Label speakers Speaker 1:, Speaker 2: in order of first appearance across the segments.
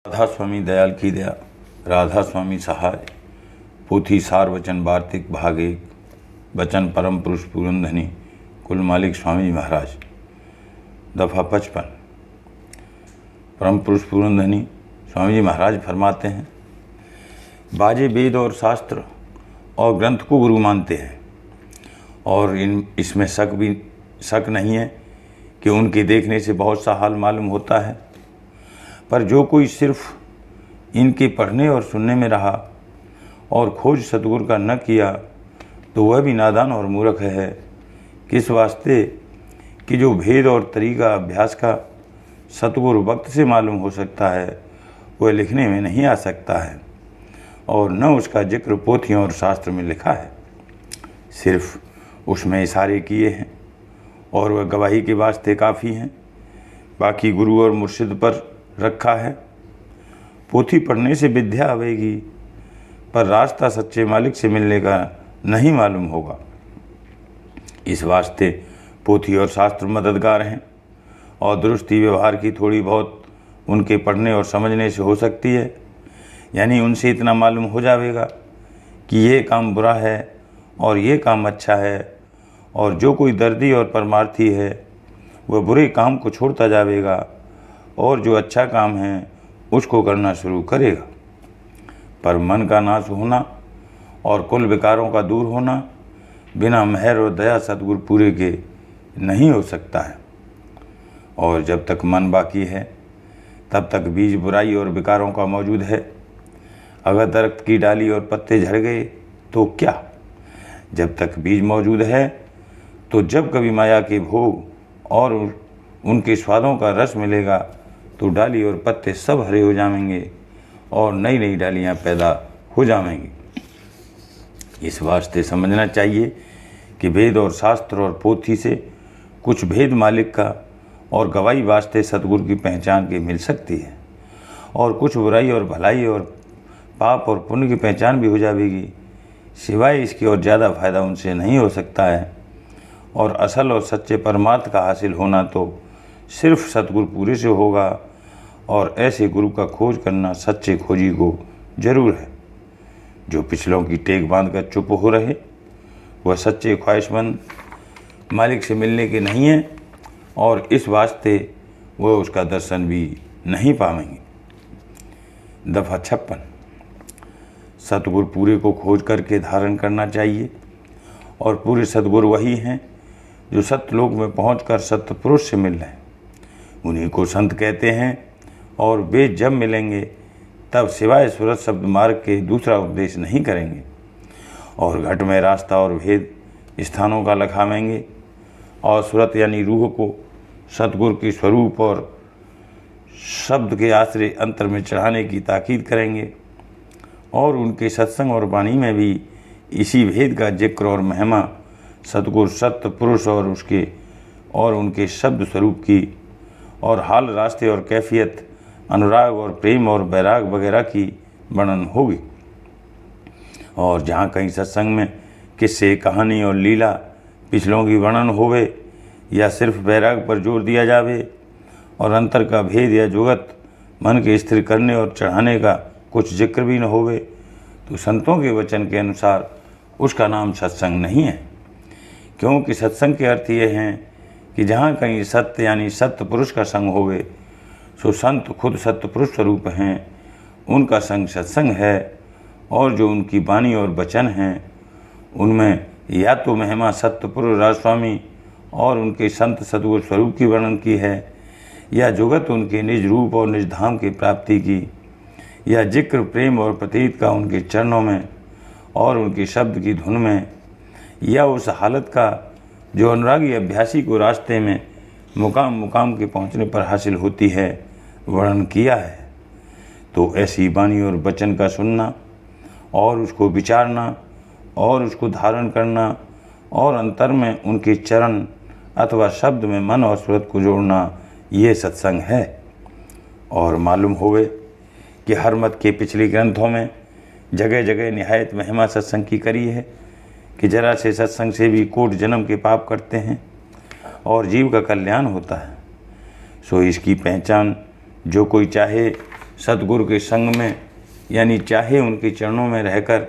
Speaker 1: राधा स्वामी दयाल की दया, राधा स्वामी सहाय, पोथी सार वचन वार्तिक भाग 1, वचन परम पुरुष पूरनधनी कुल मालिक स्वामी महाराज, दफ़ा 55। परम पुरुष पूरनधनी स्वामी जी महाराज फरमाते हैं, बाजे वेद और शास्त्र और ग्रंथ को गुरु मानते हैं और इसमें शक नहीं है कि उनके देखने से बहुत सा हाल मालूम होता है। पर जो कोई सिर्फ इनके पढ़ने और सुनने में रहा और खोज सतगुरु का न किया तो वह भी नादान और मूर्ख है। किस वास्ते कि जो भेद और तरीका अभ्यास का सतगुरु वक्त से मालूम हो सकता है वह लिखने में नहीं आ सकता है और न उसका जिक्र पोथियों और शास्त्र में लिखा है। सिर्फ उसमें इशारे किए हैं और वह गवाही के वास्ते काफ़ी हैं। बाकी गुरु और मुर्शिद पर रखा है। पोथी पढ़ने से विद्या आवेगी पर रास्ता सच्चे मालिक से मिलने का नहीं मालूम होगा। इस वास्ते पोथी और शास्त्र मददगार हैं और दुरुस्ती व्यवहार की थोड़ी बहुत उनके पढ़ने और समझने से हो सकती है। यानी उनसे इतना मालूम हो जाएगा कि ये काम बुरा है और ये काम अच्छा है, और जो कोई दर्दी और परमार्थी है वह बुरे काम को छोड़ता जाएगा और जो अच्छा काम है उसको करना शुरू करेगा। पर मन का नाश होना और कुल विकारों का दूर होना बिना मेहर और दया सतगुरु पूरे के नहीं हो सकता है। और जब तक मन बाकी है तब तक बीज बुराई और विकारों का मौजूद है। अगर दरख्त की डाली और पत्ते झड़ गए तो क्या? जब तक बीज मौजूद है तो जब कभी माया के भोग और उनके स्वादों का रस मिलेगा तो डाली और पत्ते सब हरे हो जाएंगे और नई नई डालियाँ पैदा हो जाएंगी। इस वास्ते समझना चाहिए कि वेद और शास्त्र और पोथी से कुछ भेद मालिक का और गवाही वास्ते सतगुरु की पहचान की मिल सकती है और कुछ बुराई और भलाई और पाप और पुण्य की पहचान भी हो जाएगी। सिवाय इसकी और ज़्यादा फायदा उनसे नहीं हो सकता है। और असल और सच्चे परमार्थ का हासिल होना तो सिर्फ सतगुरु पूरे से होगा और ऐसे गुरु का खोज करना सच्चे खोजी को जरूर है। जो पिछलों की टेक बांध कर चुप हो रहे वह सच्चे ख्वाहिशमंद मालिक से मिलने के नहीं हैं और इस वास्ते वह उसका दर्शन भी नहीं पाएंगे। दफ़ा 56। सतगुरु पूरे को खोज करके धारण करना चाहिए और पूरे सतगुरु वही हैं जो सत्यलोक में पहुंचकर सत्य पुरुष से मिल रहे हैं। उन्हीं को संत कहते हैं और वे जब मिलेंगे तब सिवाय सूरत शब्द मार्ग के दूसरा उपदेश नहीं करेंगे और घट में रास्ता और भेद स्थानों का लखावेंगे और सूरत यानी रूह को सतगुरु के स्वरूप और शब्द के आश्रय अंतर में चढ़ाने की ताकीद करेंगे और उनके सत्संग और वाणी में भी इसी भेद का जिक्र और महिमा सतगुरु सत्य पुरुष और उनके शब्द स्वरूप की और हाल रास्ते और कैफियत अनुराग और प्रेम और बैराग वगैरह की वर्णन होगी। और जहाँ कहीं सत्संग में किस्से कहानी और लीला पिछलों की वर्णन होवे या सिर्फ बैराग पर जोर दिया जावे और अंतर का भेद या जुगत मन के स्थिर करने और चढ़ाने का कुछ जिक्र भी न होवे तो संतों के वचन के अनुसार उसका नाम सत्संग नहीं है। क्योंकि सत्संग के अर्थ ये हैं कि जहाँ कहीं सत्य यानी सत्य पुरुष का संग होवे सो संत खुद सत्य पुरुष स्वरूप हैं, उनका संग सत्संग है और जो उनकी वाणी और वचन हैं उनमें या तो महिमा सत्य पुरुष राजस्वामी और उनके संत सतगुरु स्वरूप की वर्णन की है या जुगत उनके निज रूप और निज धाम की प्राप्ति की या जिक्र प्रेम और प्रतीत का उनके चरणों में और उनके शब्द की धुन में या उस हालत का जो अनुरागी अभ्यासी को रास्ते में मुकाम के पहुंचने पर हासिल होती है वर्णन किया है। तो ऐसी वाणी और वचन का सुनना और उसको विचारना और उसको धारण करना और अंतर में उनके चरण अथवा शब्द में मन और सूरत को जोड़ना ये सत्संग है। और मालूम होवे कि हर मत के पिछले ग्रंथों में जगह जगह निहायत महिमा सत्संग की करी है कि जरा से सत्संग से भी कोट जन्म के पाप करते हैं और जीव का कल्याण होता है। सो इसकी पहचान जो कोई चाहे सतगुरु के संग में, यानी चाहे उनके चरणों में रहकर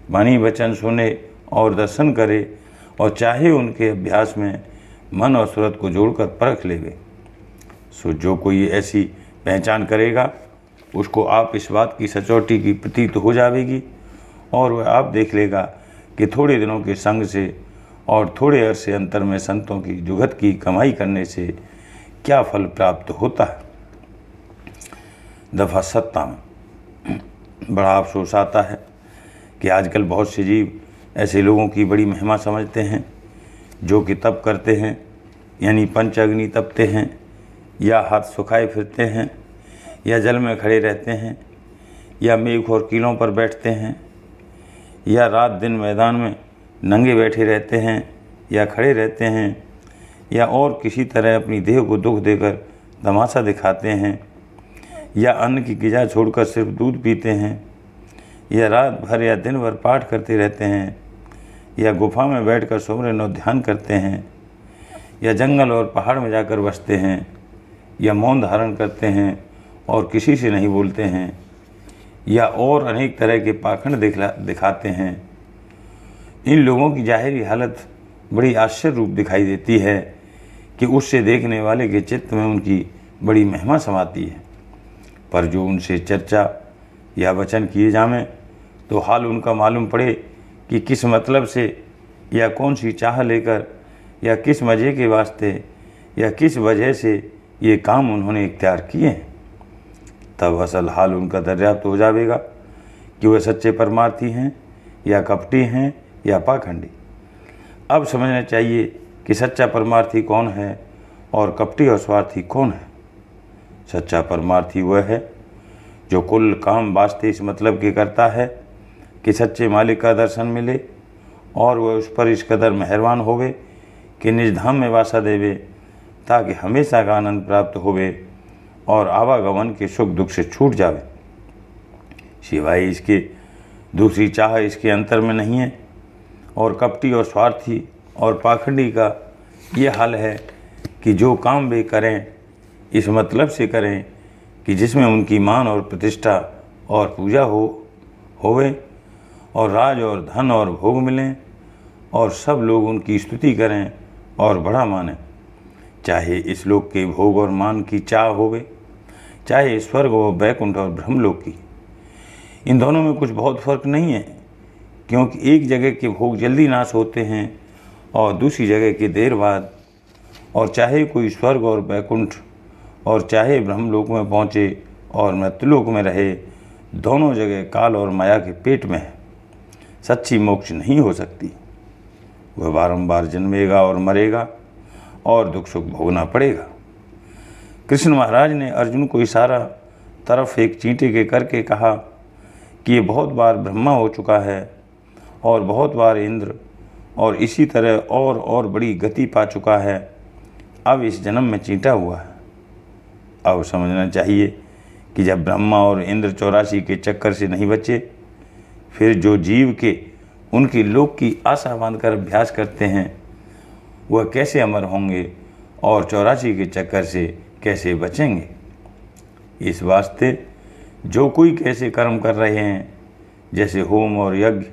Speaker 1: वाणी वचन सुने और दर्शन करे, और चाहे उनके अभ्यास में मन और सूरत को जोड़कर परख लेवे। सो जो कोई ऐसी पहचान करेगा उसको आप इस बात की सचोटी की प्रतीत हो जाएगी, और वह आप देख लेगा कि थोड़े दिनों के संग से और थोड़े अरसे अंतर में संतों की जुगत की कमाई करने से क्या फल प्राप्त होता है। दफ़ा 57। बड़ा अफसोस आता है कि आजकल बहुत से जीव ऐसे लोगों की बड़ी महिमा समझते हैं जो कि तप करते हैं, यानी पंच अग्नि तपते हैं, या हाथ सुखाए फिरते हैं, या जल में खड़े रहते हैं, या मेघ और कीलों पर बैठते हैं, या रात दिन मैदान में नंगे बैठे रहते हैं या खड़े रहते हैं, या और किसी तरह अपनी देह को दुख देकर तमाशा दिखाते हैं, या अन्न की गिजा छोड़कर सिर्फ दूध पीते हैं, या रात भर या दिन भर पाठ करते रहते हैं, या गुफा में बैठकर सुमरन और ध्यान करते हैं, या जंगल और पहाड़ में जाकर बसते हैं, या मौन धारण करते हैं और किसी से नहीं बोलते हैं, या और अनेक तरह के पाखंड दिखाते हैं। इन लोगों की जाहिरी हालत बड़ी आश्चर्य रूप दिखाई देती है कि उससे देखने वाले के चित्त में उनकी बड़ी महिमा समाती है, पर जो उनसे चर्चा या वचन किए जावें तो हाल उनका मालूम पड़े कि किस मतलब से या कौन सी चाह लेकर या किस मज़े के वास्ते या किस वजह से ये काम उन्होंने इख्तियार किए हैं, तब असल हाल उनका दर्याप्त हो जाएगा कि वह सच्चे परमार्थी हैं या कपटी हैं या पाखंडी। अब समझना चाहिए कि सच्चा परमार्थी कौन है और कपटी और स्वार्थी कौन है। सच्चा परमार्थी वह है जो कुल काम वास्ते इस मतलब के करता है कि सच्चे मालिक का दर्शन मिले और वह उस पर इस कदर मेहरबान होवे कि निज धाम में वासा देवे, ताकि हमेशा का आनंद प्राप्त होवे और आवागमन के सुख दुख से छूट जावे। सिवाय इसके दूसरी चाह इसके अंतर में नहीं है। और कपटी और स्वार्थी और पाखंडी का ये हाल है कि जो काम वे करें इस मतलब से करें कि जिसमें उनकी मान और प्रतिष्ठा और पूजा होवे और राज और धन और भोग मिलें और सब लोग उनकी स्तुति करें और बड़ा माने, चाहे इस लोक के भोग और मान की चाह होवे, चाहे स्वर्ग और बैकुंठ और ब्रह्मलोक की। इन दोनों में कुछ बहुत फर्क नहीं है, क्योंकि एक जगह के भोग जल्दी नाश होते हैं और दूसरी जगह के देर बाद, और चाहे कोई स्वर्ग और बैकुंठ और चाहे ब्रह्मलोक में पहुँचे और मृत्युलोक में रहे, दोनों जगह काल और माया के पेट में है। सच्ची मोक्ष नहीं हो सकती। वह बारंबार जन्मेगा और मरेगा और दुख सुख भोगना पड़ेगा। कृष्ण महाराज ने अर्जुन को इशारा तरफ एक चींटे के करके कहा कि ये बहुत बार ब्रह्मा हो चुका है और बहुत बार इंद्र, और इसी तरह और बड़ी गति पा चुका है। अब इस जन्म में चींटा हुआ है। अब समझना चाहिए कि जब ब्रह्मा और इंद्र 84 के चक्कर से नहीं बचे, फिर जो जीव के उनकी लोक की आशा बांधकर अभ्यास करते हैं वह कैसे अमर होंगे और 84 के चक्कर से कैसे बचेंगे। इस वास्ते जो कोई कैसे कर्म कर रहे हैं, जैसे होम और यज्ञ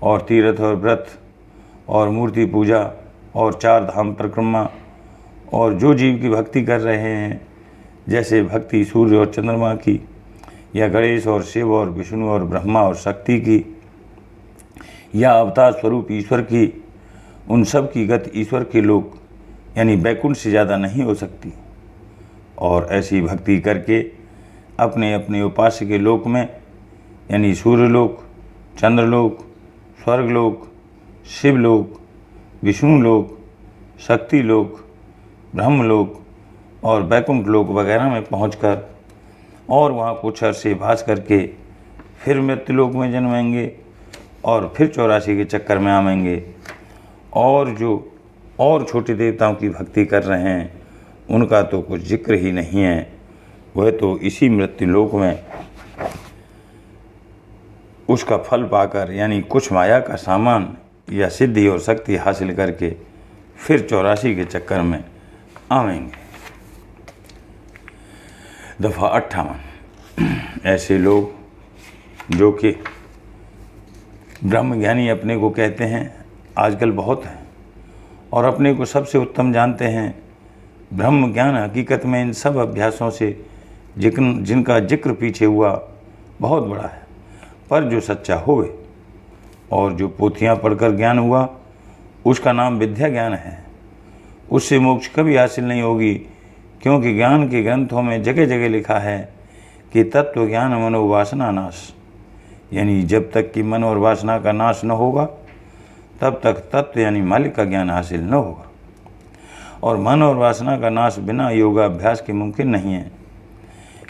Speaker 1: और तीर्थ और व्रत और मूर्ति पूजा और 4 धाम परिक्रमा, और जो जीव की भक्ति कर रहे हैं, जैसे भक्ति सूर्य और चंद्रमा की, या गणेश और शिव और विष्णु और ब्रह्मा और शक्ति की, या अवतार स्वरूप ईश्वर की, उन सब की गति ईश्वर के लोक यानी बैकुंठ से ज़्यादा नहीं हो सकती। और ऐसी भक्ति करके अपने अपने उपास्य के लोक में, यानी सूर्यलोक, चंद्रलोक, स्वर्गलोक, शिवलोक, विष्णुलोक, शक्तिलोक, ब्रह्मलोक और बैकुंठ लोक वगैरह में पहुंचकर और वहाँ कुछ अरसे वास करके फिर मृत्युलोक में जन्मेंगे और फिर 84 के चक्कर में आवेंगे। और जो और छोटे देवताओं की भक्ति कर रहे हैं उनका तो कुछ जिक्र ही नहीं है। वह तो इसी मृत्युलोक में उसका फल पाकर, यानी कुछ माया का सामान या सिद्धि और शक्ति हासिल करके फिर 84 के चक्कर में आवेंगे। दफ़ा 58। ऐसे लोग जो कि ब्रह्मज्ञानी अपने को कहते हैं आजकल बहुत हैं और अपने को सबसे उत्तम जानते हैं। ब्रह्म ज्ञान हकीकत में इन सब अभ्यासों से जिनका जिक्र पीछे हुआ बहुत बड़ा है, पर जो सच्चा होवे और जो पोथियाँ पढ़कर ज्ञान हुआ उसका नाम विद्या ज्ञान है। उससे मोक्ष कभी हासिल नहीं होगी, क्योंकि ज्ञान के ग्रंथों में जगह जगह लिखा है कि तत्व ज्ञान मनोवासना नाश, यानी जब तक कि मन और वासना का नाश न होगा तब तक तत्व यानी मालिक का ज्ञान हासिल न होगा। और मन और वासना का नाश बिना योगाभ्यास के मुमकिन नहीं है।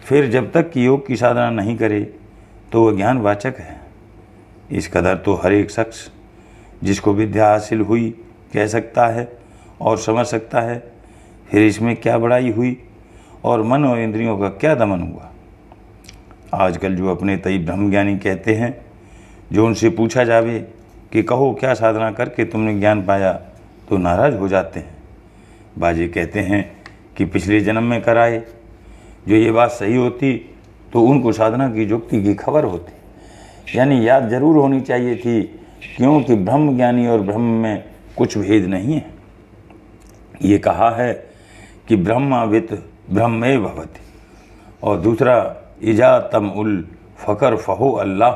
Speaker 1: फिर जब तक कि योग की साधना नहीं करे तो वह ज्ञान वाचक है। इस कदर तो हर एक शख्स जिसको विद्या हासिल हुई कह सकता है और समझ सकता है। फिर इसमें क्या बड़ाई हुई और मन और इंद्रियों का क्या दमन हुआ। आजकल जो अपने तई ब्रह्मज्ञानी कहते हैं, जो उनसे पूछा जावे कि कहो क्या साधना करके तुमने ज्ञान पाया, तो नाराज़ हो जाते हैं। बाजे कहते हैं कि पिछले जन्म में कराए। जो ये बात सही होती तो उनको साधना की युक्ति की खबर होती, यानी याद जरूर होनी चाहिए थी, क्योंकि ब्रह्मज्ञानी और ब्रह्म में कुछ भेद नहीं है। ये कहा है कि ब्रह्मावित ब्रह्मे भवति, और दूसरा इजा तम उल फ़कर फ़हो अल्लाह।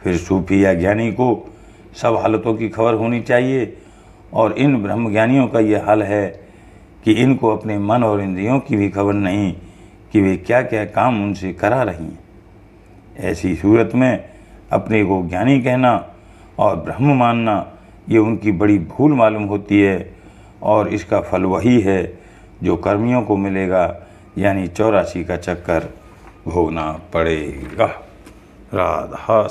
Speaker 1: फिर सूफी या ज्ञानी को सब हालतों की खबर होनी चाहिए, और इन ब्रह्मज्ञानियों का ये हाल है कि इनको अपने मन और इंद्रियों की भी खबर नहीं कि वे क्या क्या काम उनसे करा रही हैं। ऐसी सूरत में अपने को ज्ञानी कहना और ब्रह्म मानना ये उनकी बड़ी भूल मालूम होती है, और इसका फल वही है जो कर्मियों को मिलेगा, यानी 84 का चक्कर भोगना पड़ेगा। राधा।